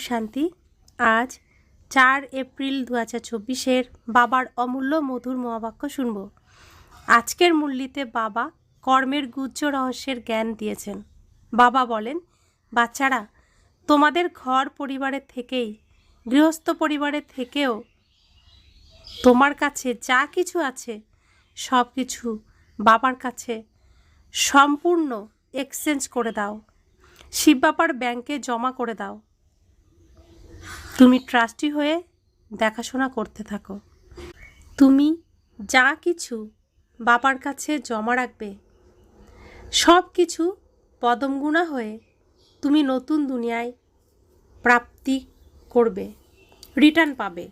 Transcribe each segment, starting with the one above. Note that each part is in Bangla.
শান্তি। আজ 4 এপ্রিল 2024 বাবার অমূল্য মধুর মহাবাক্য শুনব। আজকের মূল্যতে বাবা কর্মের গুহ্য রহস্যের জ্ঞান দিয়েছেন। বাবা বলেন, বাচ্চারা, তোমাদের ঘর পরিবারের থেকেই, গৃহস্থ পরিবারের থেকেও তোমার কাছে যা কিছু আছে সব কিছু বাবার কাছে সম্পূর্ণ এক্সচেঞ্জ করে দাও, শিব বাবার ব্যাংকে জমা করে দাও। তুমি ট্রাস্টি হয়ে দেখাশোনা করতে থাকো। তুমি যা কিছু বাবার কাছে জমা রাখবে সব কিছু পদমগুণা হয়ে তুমি নতুন দুনিয়ায় প্রাপ্তি করবে, রিটার্ন পাবে,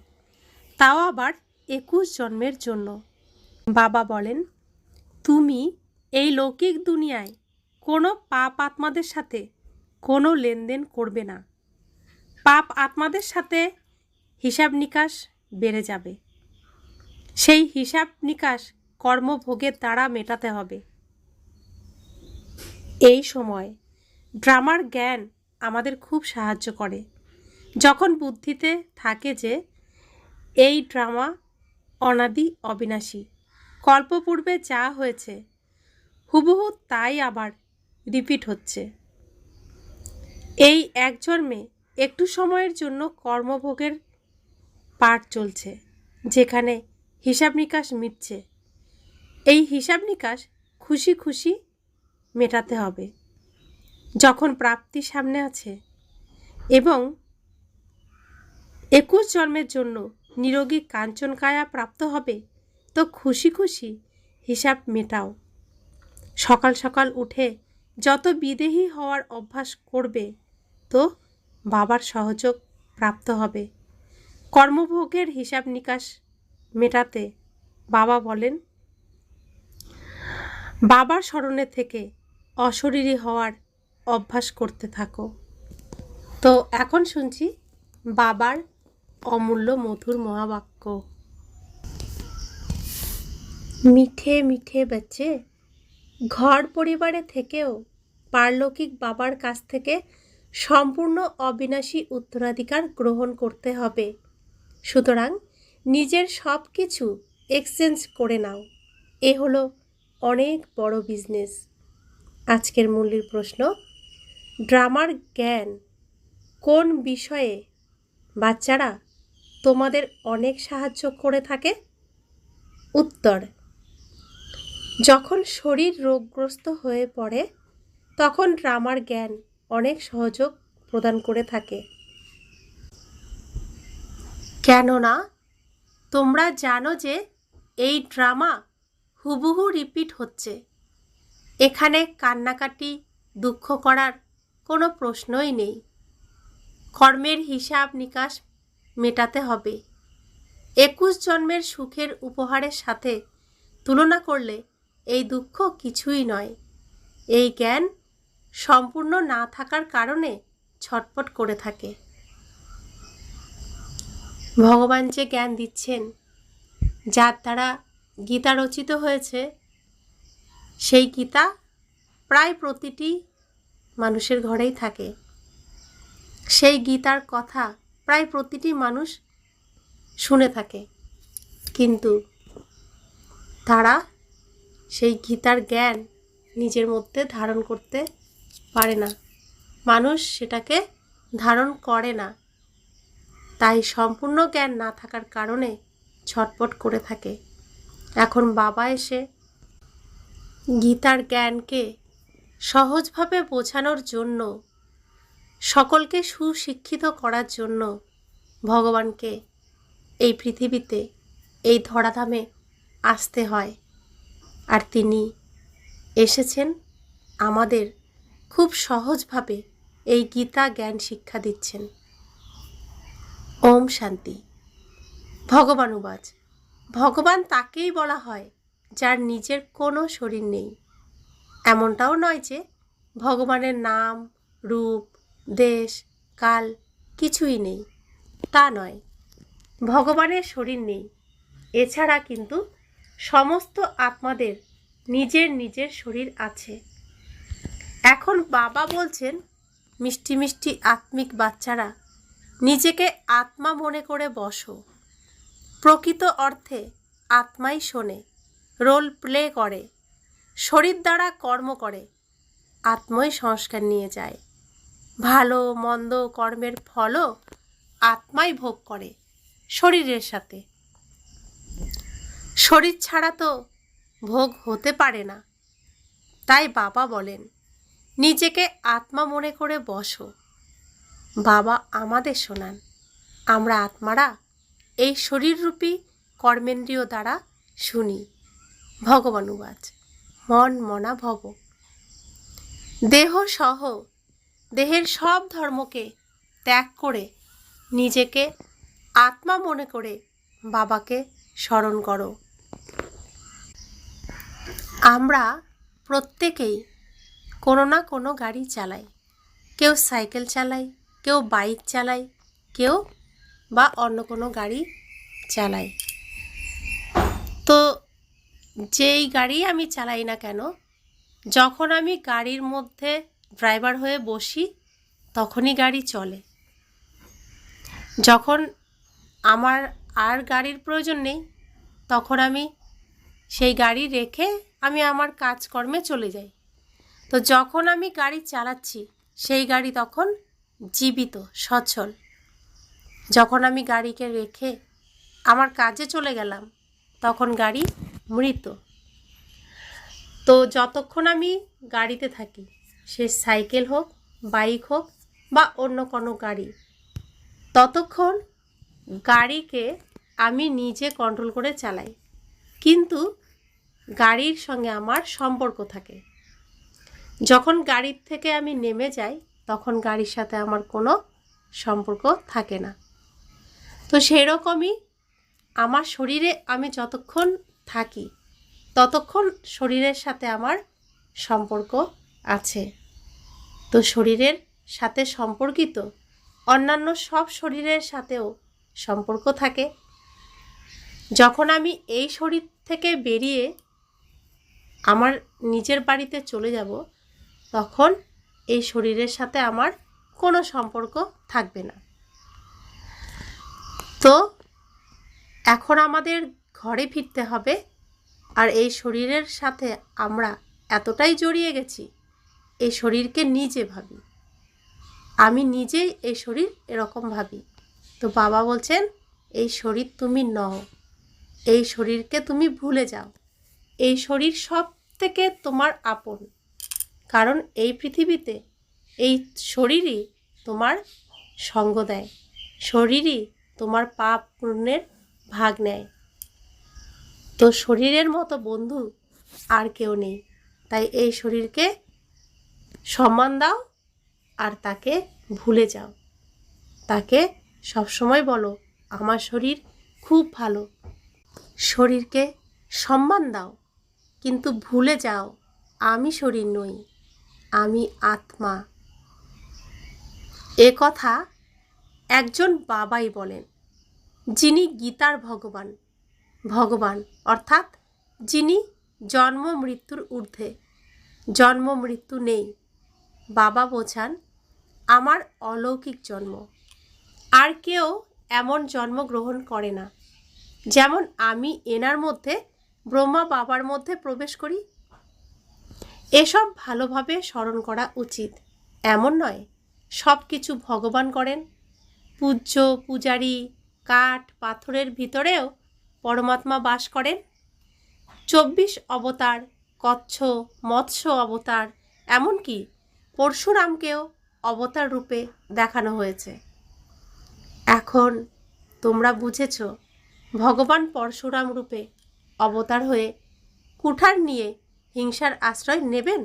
তাও আবার 21 জন্মের জন্য। বাবা বলেন, তুমি এই লৌকিক দুনিয়ায় কোনো পাপ আত্মাদের সাথে কোনো লেনদেন করবে না। পাপ আত্মাদের সাথে হিসাব নিকাশ বেড়ে যাবে। সেই হিসাব নিকাশ কর্মভোগের দ্বারা মেটাতে হবে। এই সময় ড্রামার জ্ঞান আমাদের খুব সাহায্য করে। যখন বুদ্ধিতে থাকে যে এই ড্রামা অনাদি অবিনাশী, কল্পপূর্বে যা হয়েছে হুবহু তাই আবার রিপিট হচ্ছে। এই এক জন্মে একটু সময়ের জন্য কর্মভোগের পাঠ চলছে, যেখানে হিসাব নিকাশ মিটছে। এই হিসাব নিকাশ খুশি খুশি মেটাতে হবে। যখন প্রাপ্তি সামনে আছে এবং 21 জন্মের জন্য নিরোগী কাঞ্চনকায়া প্রাপ্ত হবে, তো খুশি খুশি হিসাব মেটাও। সকাল সকাল উঠে যত বিদেহী হওয়ার অভ্যাস করবে, তো বাবার সহযোগ প্রাপ্ত হবে। কর্মভোগের হিসাব নিকাশ মেটাতে বাবা বলেন, বাবার স্মরণে থেকে অশরীরী হওয়ার অভ্যাস করতে থাকো। তো এখন শুনছি বাবার অমূল্য মধুর মহাবাক্য। মিঠে মিঠে বাচ্চে, ঘর পরিবারে থেকেও পারলৌকিক বাবার কাছ থেকে সম্পূর্ণ অবিনাশী উত্তরাধিকার গ্রহণ করতে হবে। সুতরাং নিজের সব কিছু এক্সচেঞ্জ করে নাও। এ হলো অনেক বড় বিজনেস। আজকের মূল্যের প্রশ্ন, ড্রামার জ্ঞান কোন বিষয়ে বাচ্চারা তোমাদের অনেক সাহায্য করে থাকে? উত্তর, যখন শরীর রোগগ্রস্ত হয়ে পড়ে তখন ড্রামার জ্ঞান অনেক সহযোগ প্রদান করে থাকে। কেননা তোমরা জানো যে এই ড্রামা হুবহু রিপিট হচ্ছে। এখানে কান্নাকাটি দুঃখ করার কোনো প্রশ্নই নেই। কর্মের হিসাব নিকাশ মেটাতে হবে। 21 জন্মের সুখের উপহারের সাথে তুলনা করলে এই দুঃখ কিছুই নয়। এই জ্ঞান সম্পূর্ণ না থাকার কারণে ছটফট করে থাকে। ভগবান যে জ্ঞান দিচ্ছেন, যার দ্বারা গীতা রচিত হয়েছে, সেই গীতা প্রায় প্রতিটি মানুষের ঘরেই থাকে। সেই গীতার কথা প্রায় প্রতিটি মানুষ শুনে থাকে, কিন্তু তারা সেই গীতার জ্ঞান নিজের মধ্যে ধারণ করতে পারে না। মানুষ সেটাকে ধারণ করে না, তাই সম্পূর্ণ জ্ঞান না থাকার কারণে ছটফট করে থাকে। এখন বাবা এসে গীতার জ্ঞানকে সহজভাবে বোঝানোর জন্য, সকলকে সুশিক্ষিত করার জন্য ভগবানকে এই পৃথিবীতে, এই ধরাধামে আসতে হয়। আর তিনি এসেছেন আমাদের খুব সহজভাবে এই গীতা জ্ঞান শিক্ষা দিচ্ছেন। ওম শান্তি। ভগবান উবাচ, ভগবান তাকেই বলা হয় যার নিজের কোনো শরীর নেই। এমনটাও নয় যে ভগবানের নাম, রূপ, দেশ, কাল কিছুই নেই, তা নয়। ভগবানের শরীর নেই, এছাড়া কিন্তু সমস্ত আত্মাদের নিজের নিজের শরীর আছে। এখন বাবা বলছেন, মিষ্টি মিষ্টি আত্মিক বাচ্চারা, নিজেকে আত্মা মনে করে বসো। প্রকৃত অর্থে আত্মাই শোনে, রোল প্লে করে, শরীর দ্বারা কর্ম করে, আত্মাই সংস্কার নিয়ে যায়। ভালো মন্দ কর্মের ফলও আত্মাই ভোগ করে শরীরের সাথে। শরীর ছাড়া তো ভোগ হতে পারে না। তাই বাবা বলেন, নিজেকে আত্মা মনে করে বসো। বাবা আমাদের শোনান, আমরা আত্মারা এই শরীররূপী কর্মেন্দ্রিয় দ্বারা শুনি। ভগবানুবাচ মন মনা ভব। দেহ সহ দেহের সব ধর্মকে ত্যাগ করে নিজেকে আত্মা মনে করে বাবাকে স্মরণ করো। আমরা প্রত্যেকেই কোনো না কোনো গাড়ি চালাই। কেউ সাইকেল চালায়, কেউ বাইক চালায়, কেউ বা অন্য কোনো গাড়ি চালায়। তো যেই গাড়ি আমি চালাই না কেন, যখন আমি গাড়ির মধ্যে ড্রাইভার হয়ে বসি তখনই গাড়ি চলে। যখন আমার আর গাড়ির প্রয়োজন নেই তখন আমি সেই গাড়ি রেখে আমি আমার কাজকর্মে চলে যাই। তো যখন আমি গাড়ি চালাচ্ছি সেই গাড়ি তখন জীবিত সচল। যখন আমি গাড়িকে রেখে আমার কাজে চলে গেলাম তখন গাড়ি মৃত। তো যতক্ষণ আমি গাড়িতে থাকি, সে সাইকেল হোক, বাইক হোক বা অন্য কোনো গাড়ি, ততক্ষণ গাড়িকে আমি নিজে কন্ট্রোল করে চালাই, কিন্তু গাড়ির সঙ্গে আমার সম্পর্ক থাকে। যখন গাড়ির থেকে আমি নেমে যাই তখন গাড়ির সাথে আমার কোনো সম্পর্ক থাকে না। তো সেরকমই আমার শরীরে আমি যতক্ষণ থাকি ততক্ষণ শরীরের সাথে আমার সম্পর্ক আছে। তো শরীরের সাথে সম্পর্কিত অন্যান্য সব শরীরের সাথেও সম্পর্ক থাকে। যখন আমি এই শরীর থেকে বেরিয়ে আমার নিজের বাড়িতে চলে যাব তখন এই শরীরের সাথে আমার কোনো সম্পর্ক থাকবে না। তো এখন আমাদের ঘরে ফিরতে হবে। আর এই শরীরের সাথে আমরা এতটাই জড়িয়ে গেছি, এই শরীরকে নিজে ভাবি। আমি নিজেই এই শরীর এরকম ভাবি। তো বাবা বলছেন, এই শরীর তুমি নও, এই শরীরকে তুমি ভুলে যাও। এই শরীর সব থেকে তোমার আপন, কারণ এই পৃথিবীতে এই শরীরই তোমার সঙ্গ দেয়, শরীরই তোমার পাপ পুণ্যের ভাগ নেয়। তো শরীরের মতো বন্ধু আর কেউ নেই। তাই এই শরীরকে সম্মান দাও আর তাকে ভুলে যাও। তাকে সবসময় বলো, আমার শরীর খুব ভালো। শরীরকে সম্মান দাও, কিন্তু ভুলে যাও আমি শরীর নই, আমি আত্মা। এ কথা একজন বাবাই বলেন, যিনি গীতার ভগবান। ভগবান অর্থাৎ যিনি জন্ম মৃত্যুর ঊর্ধ্বে, জন্ম মৃত্যু নেই। বাবা বোঝান আমার অলৌকিক জন্ম। আর কেউ এমন জন্ম গ্রহণ করে না যেমন আমি এনার মধ্যে, ব্রহ্মা বাবার মধ্যে প্রবেশ করি। এসব ভালোভাবে স্মরণ করা উচিত। এমন নয় সব কিছু ভগবান করেন। পূজ্য পূজারী কাঠ পাথরের ভিতরেও পরমাত্মা বাস করেন। 24 অবতার, কচ্ছ মৎস্য অবতার, এমনকি পরশুরামকেও অবতার রূপে দেখানো হয়েছে। এখন তোমরা বুঝেছ ভগবান পরশুরাম রূপে অবতার হয়ে কুঠার নিয়ে হিংসার আশ্রয় নেবেন?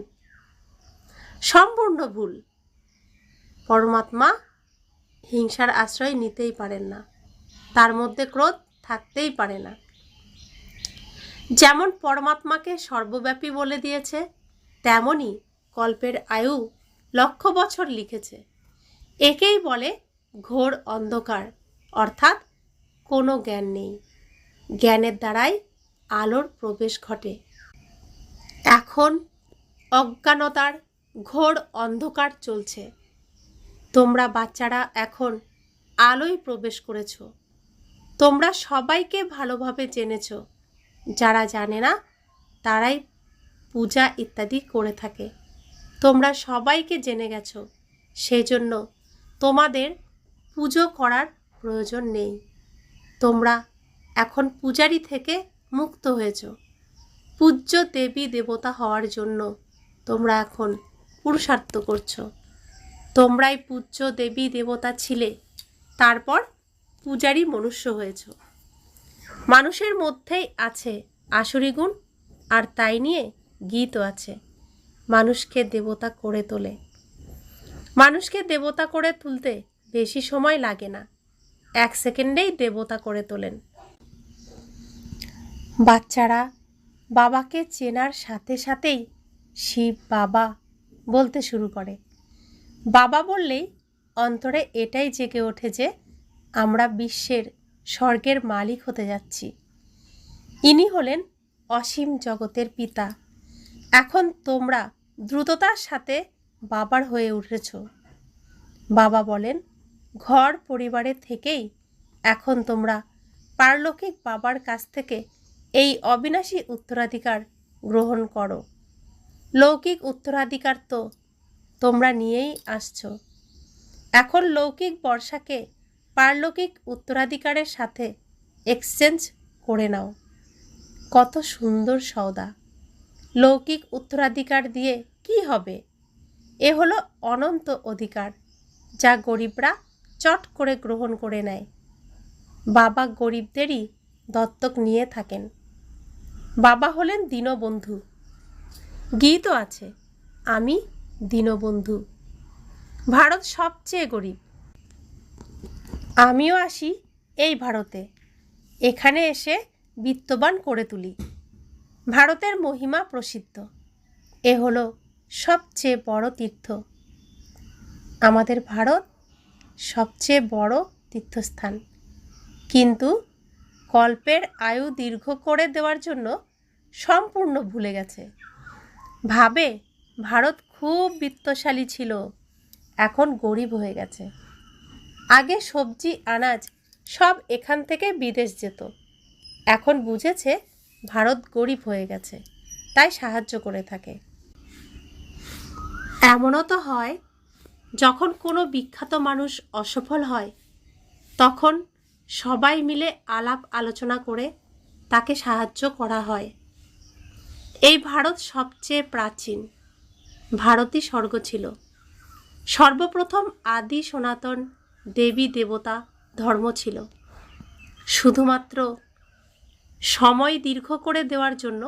সম্পূর্ণ ভুল। পরমাত্মা হিংসার আশ্রয় নিতেই পারেন না, তার মধ্যে ক্রোধ থাকতেই পারে না। যেমন পরমাত্মাকে সর্বব্যাপী বলে দিয়েছে, তেমনি কল্পের আয়ু 1,00,000 বছর লিখেছে। একেই বলে ঘোর অন্ধকার, অর্থাৎ কোনো জ্ঞান নেই। জ্ঞানের দ্বারাই আলোর প্রবেশ ঘটে। এখন অজ্ঞানতার ঘোর অন্ধকার চলছে। তোমরা বাচ্চারা এখন আলোয় প্রবেশ করেছ। তোমরা সবাইকে ভালোভাবে জেনেছ। যারা জানে না তারাই পূজা ইত্যাদি করে থাকে। তোমরা সবাইকে জেনে গেছো, সেই জন্য তোমাদের পুজো করার প্রয়োজন নেই। তোমরা এখন পূজারী থেকে মুক্ত হয়েছ। পূজ্য দেবী দেবতা হওয়ার জন্য তোমরা এখন পুরুষার্থ করছো। তোমরাই পূজ্য দেবী দেবতা ছিলে, তারপর পূজারী মনুষ্য হয়েছ। মানুষের মধ্যেই আছে আসুরি গুণ, আর তাই নিয়ে গীতও আছে। মানুষকে দেবতা করে তোলে। মানুষকে দেবতা করে তুলতে বেশি সময় লাগে না, 1 সেকেন্ডেই দেবতা করে তোলেন। বাচ্চারা বাবাকে চেনার সাথে সাথেই শিব বাবা বলতে শুরু করে। বাবা বললেই অন্তরে এটাই জেগে ওঠে যে আমরা বিশ্বের স্বর্গের মালিক হতে যাচ্ছি। ইনি হলেন অসীম জগতের পিতা। এখন তোমরা দ্রুততার সাথে বাবার হয়ে উঠেছ। বাবা বলেন, ঘর পরিবারের থেকেই এখন তোমরা পারলৌকিক বাবার কাছ থেকে এই অবিনাশী উত্তরাধিকার গ্রহণ করো। লৌকিক উত্তরাধিকার তো তোমরা নিয়েই আসছো। এখন লৌকিক বর্ষাকে পারলৌকিক উত্তরাধিকারের সাথে এক্সচেঞ্জ করে নাও। কত সুন্দর সওদা! লৌকিক উত্তরাধিকার দিয়ে কি হবে? এ হলো অনন্ত অধিকার, যা গরিবরা চট করে গ্রহণ করে নেয়। বাবা গরিবদেরই দত্তক নিয়ে থাকেন। বাবা হলেন দীনবন্ধু। গীতও আছে, আমি দীনবন্ধু। ভারত সবচেয়ে গরিব। আমিও আসি এই ভারতে, এখানে এসে বিত্তবান করে তুলি। ভারতের মহিমা প্রসিদ্ধ। এ হলো সবচেয়ে বড় তীর্থ। আমাদের ভারত সবচেয়ে বড় তীর্থস্থান, কিন্তু কল্পের আয়ু দীর্ঘ করে দেওয়ার জন্য সম্পূর্ণ ভুলে গেছে। ভাবে ভারত খুব বিত্তশালী ছিল, এখন গরিব হয়ে গেছে। আগে সবজি আনাজ সব এখান থেকে বিদেশ যেত, এখন বুঝেছে ভারত গরিব হয়ে গেছে, তাই সাহায্য করে থাকে। এমনও তো হয়, যখন কোনো বিখ্যাত মানুষ অসফল হয়, তখন সবাই মিলে আলাপ আলোচনা করে তাকে সাহায্য করা হয়। এই ভারত সবচেয়ে প্রাচীন। ভারতই স্বর্গ ছিল। সর্বপ্রথম আদি সনাতন দেবী দেবতা ধর্ম ছিল। শুধুমাত্র সময় দীর্ঘ করে দেওয়ার জন্য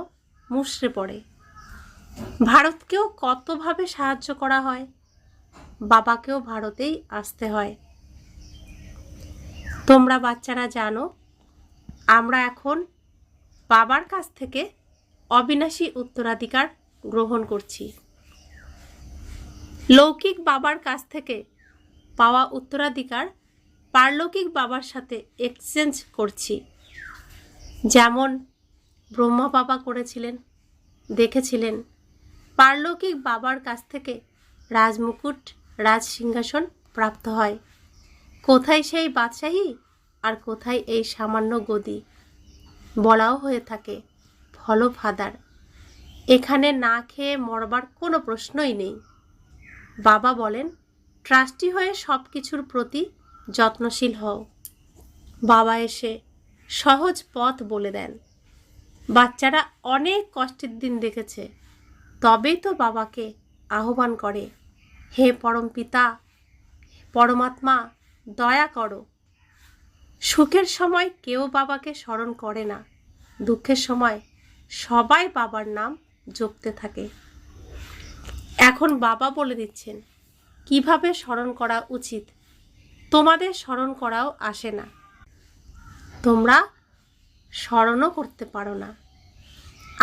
মুষড়ে পড়ে। ভারতকেও কতভাবে সাহায্য করা হয়। বাবাকেও ভারতেই আসতে হয়। তোমরা বাচ্চারা জানো, আমরা এখন বাবার কাছ থেকে অবিনাশী উত্তরাধিকার গ্রহণ করছি। লৌকিক বাবার কাছ থেকে পাওয়া উত্তরাধিকার পারলৌকিক বাবার সাথে এক্সচেঞ্জ করছি। যেমন ব্রহ্মা বাবা করেছিলেন, দেখেছিলেন পারলৌকিক বাবার কাছ থেকে রাজমুকুট, রাজ সিংহাসন প্রাপ্ত হয়। কোথায় সেই বাদশাহী আর কোথায় এই সামান্য গদি? বলাও হয়ে থাকে ফলো ফাদার। এখানে না খেয়ে মরবার কোনো প্রশ্নই নেই। বাবা বলেন, ট্রাস্টি হয়ে সব কিছুর প্রতি যত্নশীল হও। বাবা এসে সহজ পথ বলে দেন। বাচ্চারা অনেক কষ্টের দিন দেখেছে, তবেই তো বাবাকে আহ্বান করে, হে পরম পিতা, পরমাত্মা, দয়া করো। সুখের সময় কেউ বাবাকে স্মরণ করে না, দুঃখের সময় সবাই বাবার নাম জপতে থাকে। এখন বাবা বলে দিচ্ছেন কিভাবে স্মরণ করা উচিত। তোমাদের স্মরণ করাও আসে না, তোমরা স্মরণও করতে পারো না।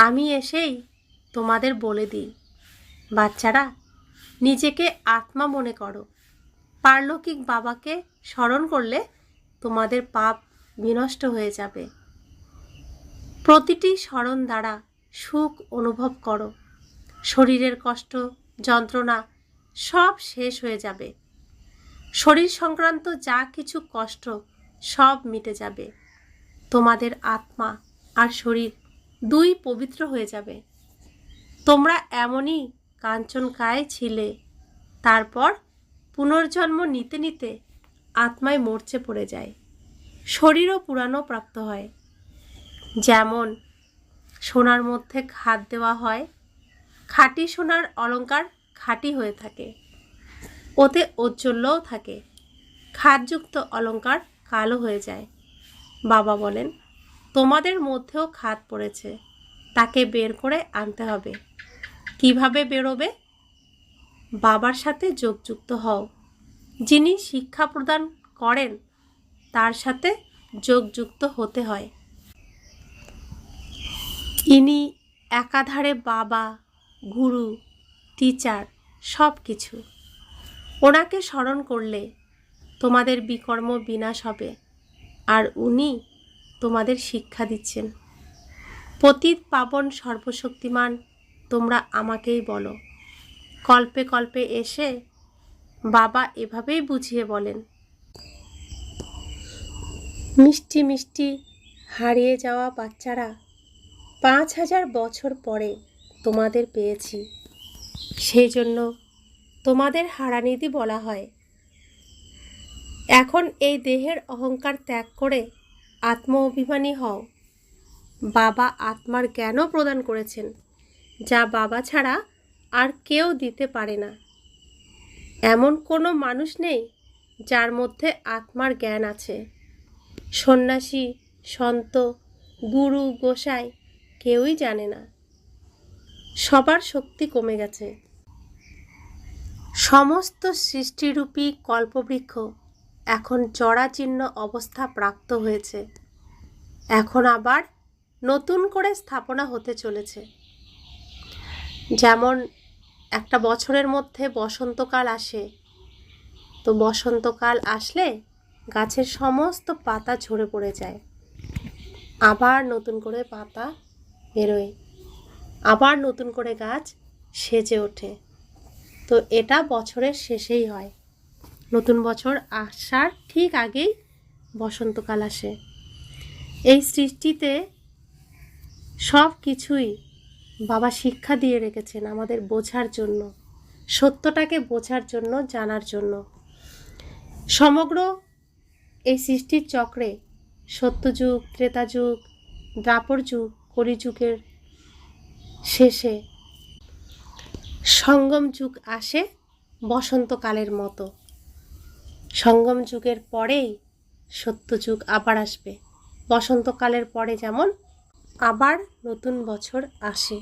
আমি এসেই তোমাদের বলে দিই, বাচ্চারা নিজেকে আত্মা মনে করো। পারলৌকিক বাবাকে স্মরণ করলে তোমাদের পাপ বিনষ্ট হয়ে যাবে। প্রতিটি স্মরণ দ্বারা সুখ অনুভব করো। শরীরের কষ্ট, যন্ত্রণা সব শেষ হয়ে যাবে। শরীর সংক্রান্ত যা কিছু কষ্ট সব মিটে যাবে। তোমাদের আত্মা আর শরীর দুই পবিত্র হয়ে যাবে। তোমরা এমনই কাঞ্চনকায় ছিলে, তারপর পুনর্জন্ম নিতে নিতে আত্মায় মরচে পড়ে যায়, শরীরও পুরানো প্রাপ্ত হয়। যেমন সোনার মধ্যে খাদ দেওয়া হয়, খাঁটি সোনার অলংকার খাঁটি হয়ে থাকে, ওতে ঔজ্জ্বল্যও থাকে। খাদযুক্ত অলংকার কালো হয়ে যায়। বাবা বলেন, তোমাদের মধ্যেও খাদ পড়েছে, তাকে বের করে আনতে হবে। কিভাবে বেরোবে? বাবার সাথে যোগযুক্ত হও। যিনি শিক্ষা প্রদান করেন তার সাথে যোগযুক্ত হতে হয়। ইনি একাধারে বাবা, গুরু, টিচার, সব কিছু। ওনাকে স্মরণ করলে তোমাদের বিকর্ম বিনাশ হবে, আর উনি তোমাদের শিক্ষা দিচ্ছেন। পতিত পাবন সর্বশক্তিমান, তোমরা আমাকেই বলো। কল্পে কল্পে এসে বাবা এভাবেই বুঝিয়ে বলেন। মিষ্টি মিষ্টি হারিয়ে যাওয়া বাচ্চারা, 5000 বছর পরে তোমাদের পেয়েছি, সেই জন্য তোমাদের হারানিধি বলা হয়। এখন এই দেহের অহংকার ত্যাগ করে আত্ম অভিমানী হও। বাবা আত্মার জ্ঞানও প্রদান করেছেন, যা বাবা ছাড়া আর কেউ দিতে পারে না। এমন কোনো মানুষ নেই যার মধ্যে আত্মার জ্ঞান আছে। সন্ন্যাসী, সন্ত, গুরু, গোসাই কেউই জানে না। সবার শক্তি কমে গেছে। সমস্ত সৃষ্টিরূপী কল্পবৃক্ষ এখন জরাজীর্ণ অবস্থা প্রাপ্ত হয়েছে। এখন আবার নতুন করে স্থাপনা হতে চলেছে। যেমন একটা বছরের মধ্যে বসন্তকাল আসে, তো বসন্তকাল আসলে গাছের সমস্ত পাতা ঝরে পড়ে যায়, আবার নতুন করে পাতা বেরোয়, আবার নতুন করে গাছ সেজে ওঠে। তো এটা বছরের শেষেই হয়। নতুন বছর আসার ঠিক আগেই বসন্তকাল আসে। এই সৃষ্টিতে সব কিছুই বাবা শিক্ষা দিয়ে রেখেছেন আমাদের বোঝার জন্য, সত্যটাকে বোঝার জন্য, জানার জন্য। সমগ্র এই সৃষ্টির চক্রে সত্যযুগ, ত্রেতাযুগ, দ্বাপর যুগ, কলিযুগের শেষে সঙ্গম যুগ আসে বসন্তকালের মতো। সঙ্গম যুগের পরেই সত্যযুগ আবার আসবে। বসন্তকালের পরে যেমন আবার নতুন বছর আসে।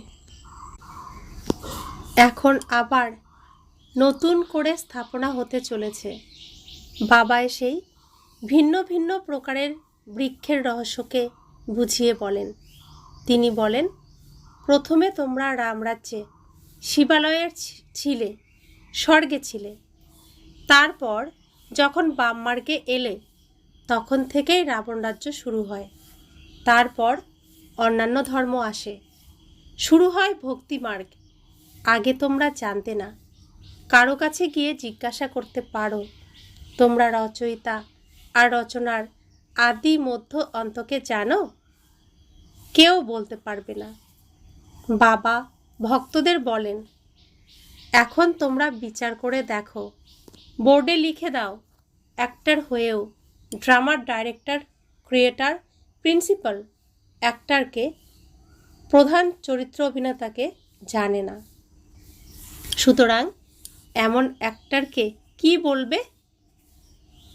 এখন আবার নতুন করে স্থাপনা হতে চলেছে। বাবা এসেই ভিন্ন ভিন্ন প্রকারের বৃক্ষের রহস্যকে বুঝিয়ে বলেন। তিনি বলেন, প্রথমে তোমরা রামরাজ্যে শিবালয়ের ছিলে, স্বর্গে ছিলে। তারপর যখন বামমার্গে এলে তখন থেকেই রাবণ রাজ্য শুরু হয়। তারপর অন্যান্য ধর্ম আসে, শুরু হয় ভক্তি মার্গ। আগে তোমরা জানতে না, কারো কাছে গিয়ে জিজ্ঞাসা করতে পারো, তোমরা রচয়িতা আর রচনার আদি মধ্য অন্তকে জানো? কেউ বলতে পারবে না। বাবা ভক্তদের বলেন, এখন তোমরা বিচার করে দেখো, বোর্ডে লিখে দাও, অ্যাক্টর হয়েও ড্রামার ডাইরেক্টর, ক্রিয়েটার, প্রিন্সিপাল অ্যাক্টরকে, প্রধান চরিত্র অভিনেতাকে জানে না। সুতরাং এমন অ্যাক্টরকে কি বলবে?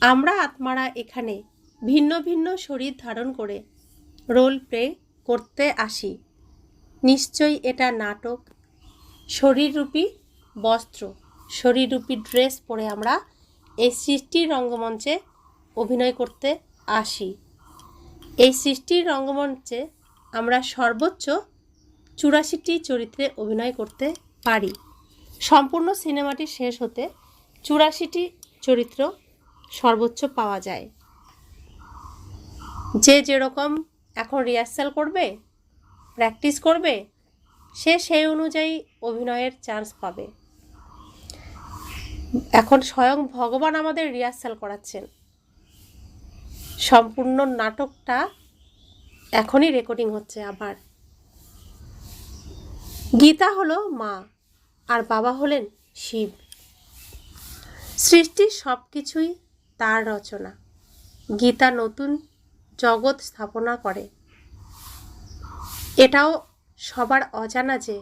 আমরা আত্মারা এখানে ভিন্ন ভিন্ন শরীর ধারণ করে রোল প্লে করতে আসি। নিশ্চয়ই এটা নাটক। শরীররূপী বস্ত্র, শরীররূপী ড্রেস পরে আমরা এই সৃষ্টির রঙ্গমঞ্চে অভিনয় করতে আসি। এই সৃষ্টির রঙ্গমঞ্চে আমরা সর্বোচ্চ 84টি চরিত্রে অভিনয় করতে পারি। সম্পূর্ণ সিনেমাটি শেষ হতে 84টি চরিত্র সর্বোচ্চ পাওয়া যায়। যে যেরকম এখন রিহার্সাল করবে, প্র্যাকটিস করবে, সে সেই অনুযায়ী অভিনয়ের চান্স পাবে। এখন স্বয়ং ভগবান আমাদের রিহার্সাল করাচ্ছেন। সম্পূর্ণ নাটকটা এখনই রেকর্ডিং হচ্ছে। আবার গীতা হলো মা আর বাবা হলেন শিব। সৃষ্টির সব কিছুই তার রচনা। গীতা নতুন জগৎ স্থাপনা করে। এটাও সবার অজানা যে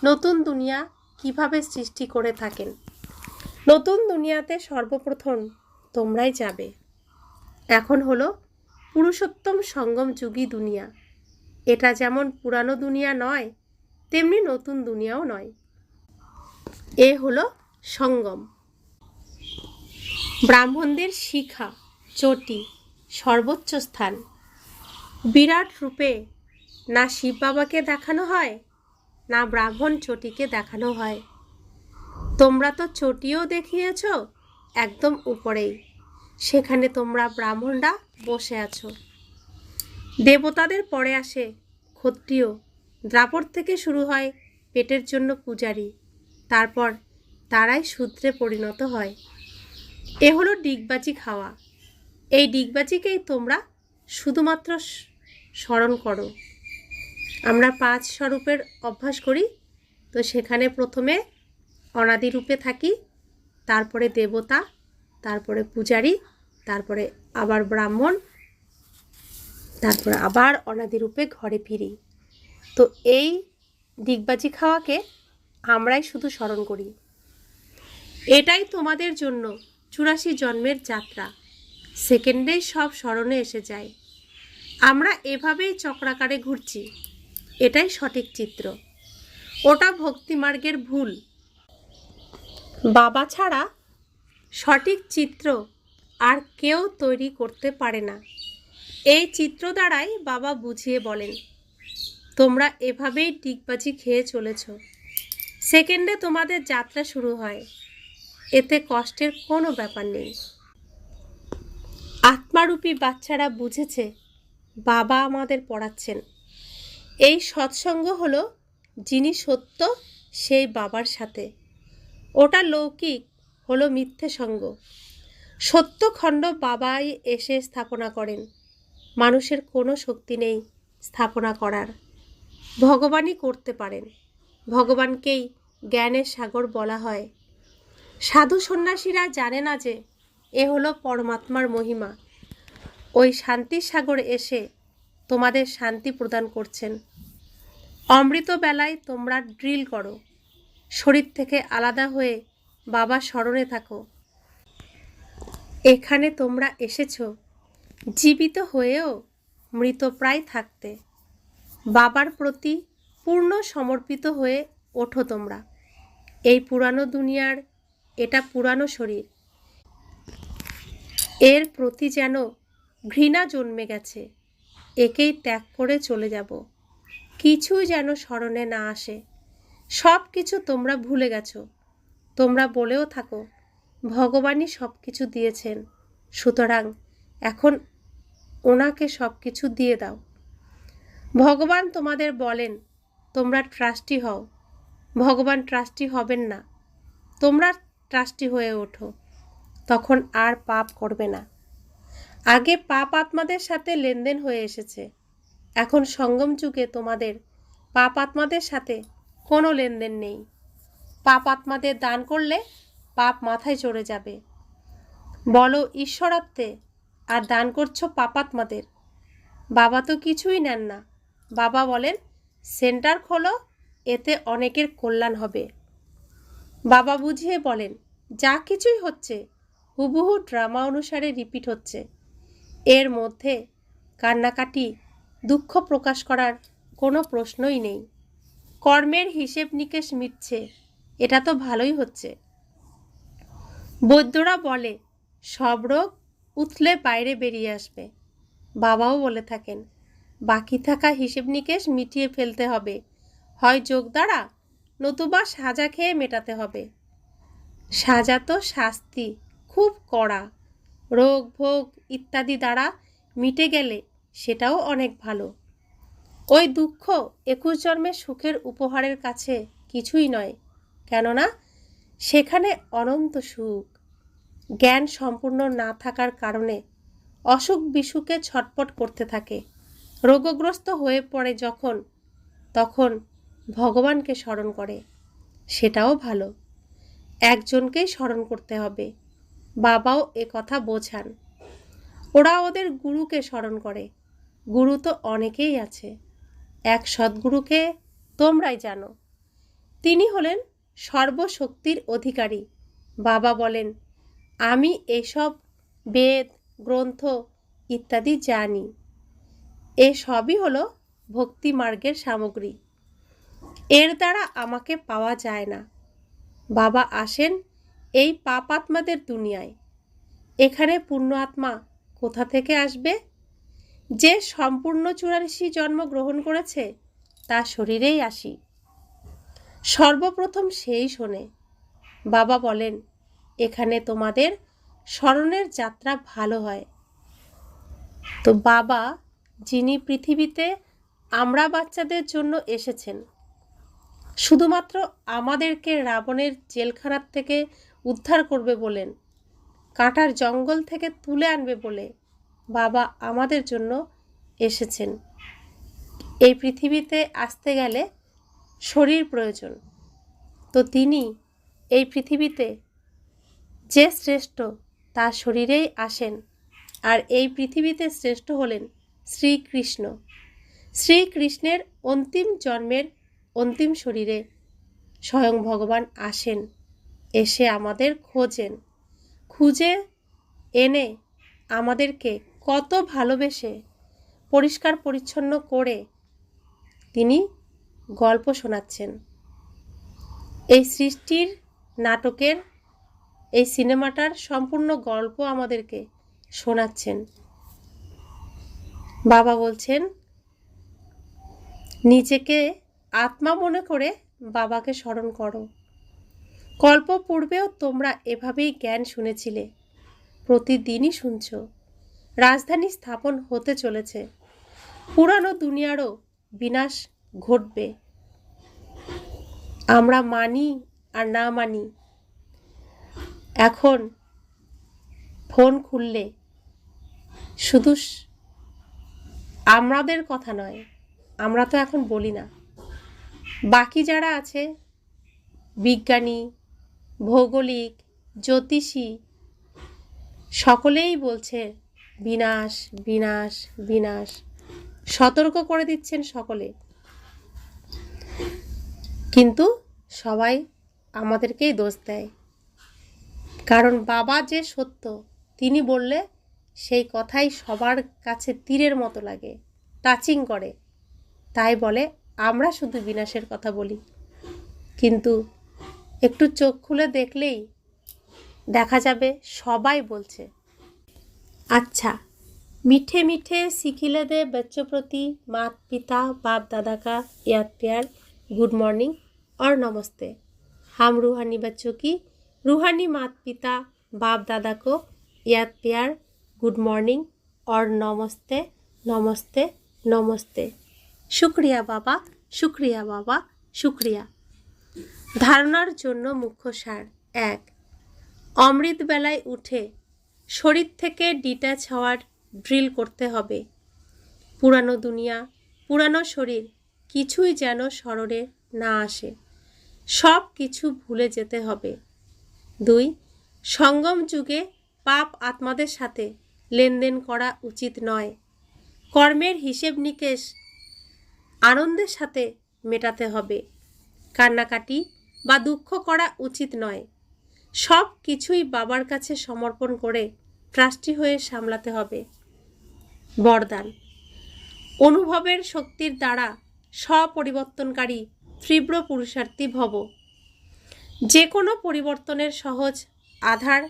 নতুন দুনিয়া কিভাবে সৃষ্টি করে থাকেন। নতুন দুনিয়াতে সর্বপ্রথম তোমরাই যাবে। এখন হলো পুরুষোত্তম সঙ্গম যুগী দুনিয়া। এটা যেমন পুরানো দুনিয়া নয়, তেমনি নতুন দুনিয়াও নয়। এ হলো সঙ্গম। ব্রাহ্মণদের শিখা চটি সর্বোচ্চ স্থান। বিরাট রূপে না শিব বাবাকে দেখানো হয়, না ব্রাহ্মণ চটিকে দেখানো হয়। তোমরা তো চটিও দেখিয়েছ একদম উপরেই, সেখানে তোমরা ব্রাহ্মণরা বসে আছো। দেবতাদের পরে আসে ক্ষত্রিয়, দ্রাপর থেকে শুরু হয় পেটের জন্য পূজারী, তারপর তারাই শূদ্রে পরিণত হয়। এ হলো ডিগবাজি খাওয়া। এই ডিগবাজিকেই তোমরা শুধুমাত্র স্মরণ করো। আমরা 5 স্বরূপের অভ্যাস করি, তো সেখানে প্রথমে অনাদি রূপে থাকি, তারপরে দেবতা, তারপরে পূজারী, তারপরে আবার ব্রাহ্মণ, তারপরে আবার অনাদি রূপে ঘরে ফিরি। তো এই ডিগবাজি খাওয়াকে আমরাই শুধু স্মরণ করি। এটাই তোমাদের জন্য 84 জন্মের যাত্রা। সেকেন্ডেই সব স্মরণে এসে যায়। আমরা এভাবেই চক্রাকারে ঘুরছি। এটাই সঠিক চিত্র। ওটা ভক্তিমার্গের ভুল। বাবা ছাড়া সঠিক চিত্র আর কেউ তৈরি করতে পারে না। এই চিত্র দ্বারাই বাবা বুঝিয়ে বলেন, তোমরা এভাবেই ডিগবাজি খেয়ে চলেছ। সেকেন্ডে তোমাদের যাত্রা শুরু হয়। এতে কষ্টের কোনো ব্যাপার নেই। আত্মারূপী বাচ্চারা বুঝেছে বাবা আমাদের পড়াচ্ছেন। এই সৎসঙ্গ হলো যিনি সত্য সেই বাবার সাথে। ওটা লৌকিক হলো মিথ্যে সঙ্গ। সত্যখণ্ড বাবাই এসে স্থাপনা করেন। মানুষের কোনো শক্তি নেই স্থাপনা করার। ভগবানই করতে পারেন। ভগবানকেই জ্ঞানের সাগর বলা হয়। সাধু সন্ন্যাসীরা জানে না যে এ হলো পরমাত্মার মহিমা। ওই শান্তির সাগর এসে তোমাদের শান্তি প্রদান করছেন। অমৃত বেলায় তোমরা ড্রিল করো, শরীর থেকে আলাদা হয়ে বাবা স্মরণে থাকো। এখানে তোমরা এসেছো জীবিত হয়েও মৃতপ্রায় থাকতে। বাবার প্রতি পূর্ণ সমর্পিত হয়ে ওঠো তোমরা। এই পুরানো দুনিয়ার এটা পুরানো শরীর, এর প্রতি যেন ঘৃণা জন্মে গেছে। একেই ত্যাগ করে চলে যাব। কিছুই যেন স্মরণে না আসে। সব কিছু তোমরা ভুলে গেছো। তোমরা বলেও থাকো ভগবানই সব কিছু দিয়েছেন, সুতরাং এখন ওনাকে সব কিছু দিয়ে দাও। ভগবান তোমাদের বলেন তোমরা ট্রাস্টি হও। ভগবান ট্রাস্টি হবেন না। তোমরা ট্রাস্টি হয়ে ওঠো, তখন আর পাপ করবে না। আগে পাপ আত্মাদের সাথে লেনদেন হয়ে এসেছে। এখন সঙ্গম যুগে তোমাদের পাপ আত্মাদের সাথে কোনো লেনদেন নেই। পাপ আত্মাদের দান করলে পাপ মাথায় চড়ে যাবে। বলো ঈশ্বরাত্মে, আর দান করছো পাপাত্মাদের। বাবা তো কিছুই নেন না। বাবা বলেন সেন্টার খোলো, এতে অনেকের কল্যাণ হবে। বাবা বুঝিয়ে বলেন যা কিছুই হচ্ছে হুবহু ড্রামা অনুসারে রিপিট হচ্ছে। এর মধ্যে কান্নাকাটি দুঃখ প্রকাশ করার কোনো প্রশ্নই নেই। কর্মের হিসেব নিকেশ মিটছে, এটা তো ভালোই হচ্ছে। বৈদ্যরা বলে সব রোগ উথলে বাইরে বেরিয়ে আসবে। বাবাও বলে থাকেন বাকি থাকা হিসেব নিকেশ মিটিয়ে ফেলতে হবে, হয় যোগ দ্বারা, নতুবা সাজা খেয়ে মেটাতে হবে। সাজা তো শাস্তি, খুব কড়া। রোগ ভোগ ইত্যাদি দ্বারা মিটে গেলে সেটাও অনেক ভালো। ওই দুঃখ 21 জন্মের সুখের উপহারের কাছে কিছুই নয়। কেননা সেখানে অনন্ত সুখ। জ্ঞান সম্পূর্ণ না থাকার কারণে অসুখ বিসুখে ছটপট করতে থাকে, রোগগ্রস্ত হয়ে পড়ে যখন, তখন ভগবানকে স্মরণ করে। সেটাও ভালো, একজনকেই স্মরণ করতে হবে। বাবাও এ কথা বোঝান। ওরা ওদের গুরুকে স্মরণ করে। গুরু তো অনেকেই আছে, এক সদ্গুরুকে তোমরাই জানো। তিনি হলেন সর্বশক্তির অধিকারী। বাবা বলেন, আমি এসব বেদ গ্রন্থ ইত্যাদি জানি। এ সবই হলো ভক্তি মার্গের সামগ্রী। এর দ্বারা আমাকে পাওয়া যায় না। বাবা আসেন এই পাপ আত্মাদের দুনিয়ায়। এখানে পুণ্য আত্মা কোথা থেকে আসবে? যে সম্পূর্ণ 84 জন্ম গ্রহণ করেছে তার শরীরেই আসি। সর্বপ্রথম সেই শোনে। বাবা বলেন, এখানে তোমাদের স্মরণের যাত্রা ভালো হয়। তো বাবা, যিনি পৃথিবীতে আমরা বাচ্চাদের জন্য এসেছেন, শুধুমাত্র আমাদেরকে রাবণের জেলখানার থেকে উদ্ধার করবে বলেন, কাঁটার জঙ্গল থেকে তুলে আনবে বলে বাবা আমাদের জন্য এসেছেন। এই পৃথিবীতে আসতে গেলে শরীর প্রয়োজন। তো তিনি এই পৃথিবীতে যে শ্রেষ্ঠ তার শরীরেই আসেন। আর এই পৃথিবীতে শ্রেষ্ঠ হলেন শ্রীকৃষ্ণ। শ্রীকৃষ্ণের অন্তিম জন্মের অন্তিম শরীরে স্বয়ং ভগবান আসেন, এসে আমাদের খোঁজেন, খুঁজে এনে আমাদেরকে কত ভালোবেসে পরিষ্কার পরিচ্ছন্ন করে তিনি গল্প শোনাচ্ছেন। এই সৃষ্টির নাটকের, এই সিনেমাটার সম্পূর্ণ গল্প আমাদেরকে শোনাচ্ছেন। বাবা বলছেন, নিজেকে আত্মা মনে করে বাবাকে স্মরণ করো। কল্প পূর্বেও তোমরা এভাবেই জ্ঞান শুনেছিলে, প্রতিদিনই শুনছ। রাজধানী স্থাপন হতে চলেছে, পুরানো দুনিয়ারও বিনাশ ঘটবে। আমরা মানি আর না মানি, এখন ফোন খুললে শুধু আমাদের কথা নয়, আমরা তো এখন বলি না, বাকি যারা আছে বিজ্ঞানী, ভৌগোলিক, জ্যোতিষী, সকলেই বলছে বিনাশ বিনাশ বিনাশ, সতর্ক করে দিচ্ছেন সকলে। কিন্তু সবাই আমাদেরকেই দোষ দেয়, কারণ বাবা যে সত্য তিনি বললে সেই কথাই সবার কাছে তীরের মতো লাগে, টাচিং করে। তাই বলে আমরা শুধু বিনাশের কথা বলি। কিন্তু একটু চোখ খুলে দেখলেই দেখা যাবে সবাই বলছে। अच्छा, मीठे मीठे सिखिले दे बच्चों प्रति माता पिता बाप दादा का याद प्यार, गुड मॉर्निंग और नमस्ते। हम रूहानी बच्चों की रूहानी माता पिता बाप दादा को याद प्यार, गुड मॉर्निंग और नमस्ते नमस्ते नमस्ते। शुक्रिया बाबा, शुक्रिया बाबा, शुक्रिया। ধারণার জন্য মুখ্য সার। 1, অমৃত বেলায় উঠে শরীর থেকে ডিট্যাচ হওয়ার ড্রিল করতে হবে। পুরানো দুনিয়া, পুরানো শরীর কিছুই যেন স্মরণে না আসে, সব কিছু ভুলে যেতে হবে। 2, সঙ্গম যুগে পাপ আত্মাদের সাথে লেনদেন করা উচিত নয়। কর্মের হিসেব নিকেশ আনন্দের সাথে মেটাতে হবে। কান্নাকাটি বা দুঃখ করা উচিত নয়। সব কিছুই বাবার কাছে সমর্পণ করে ট্রাস্টি হয়ে সামলাতে হবে। বরদান, অনুভবের শক্তির দ্বারা স্বপরিবর্তনকারী তীব্র পুরুষার্থী ভব। যে কোনো পরিবর্তনের সহজ আধার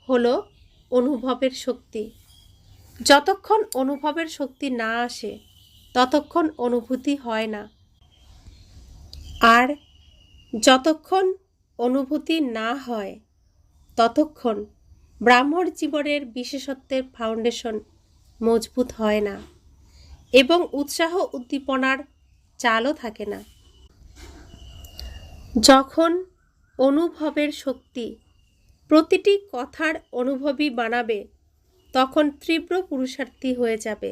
হলো অনুভবের শক্তি। যতক্ষণ অনুভবের শক্তি না আসে ততক্ষণ অনুভূতি হয় না, আর যতক্ষণ অনুভূতি না হয় ততক্ষণ ব্রাহ্মণ জীবনের বিশেষত্বের ফাউন্ডেশন মজবুত হয় না এবং উৎসাহ উদ্দীপনার চালও থাকে না। যখন অনুভবের শক্তি প্রতিটি কথার অনুভবই বানাবে, তখন তীব্র পুরুষার্থী হয়ে যাবে।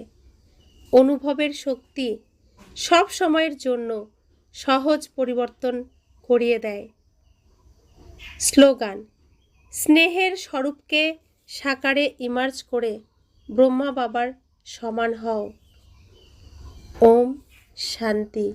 অনুভবের শক্তি সব সময়ের জন্য সহজ পরিবর্তন করিয়ে দেয়। স্লোগান: স্নেহের স্বরূপকে সাকারে ইমার্জ করে ব্রহ্মা বাবার সমান হও। ওম শান্তি।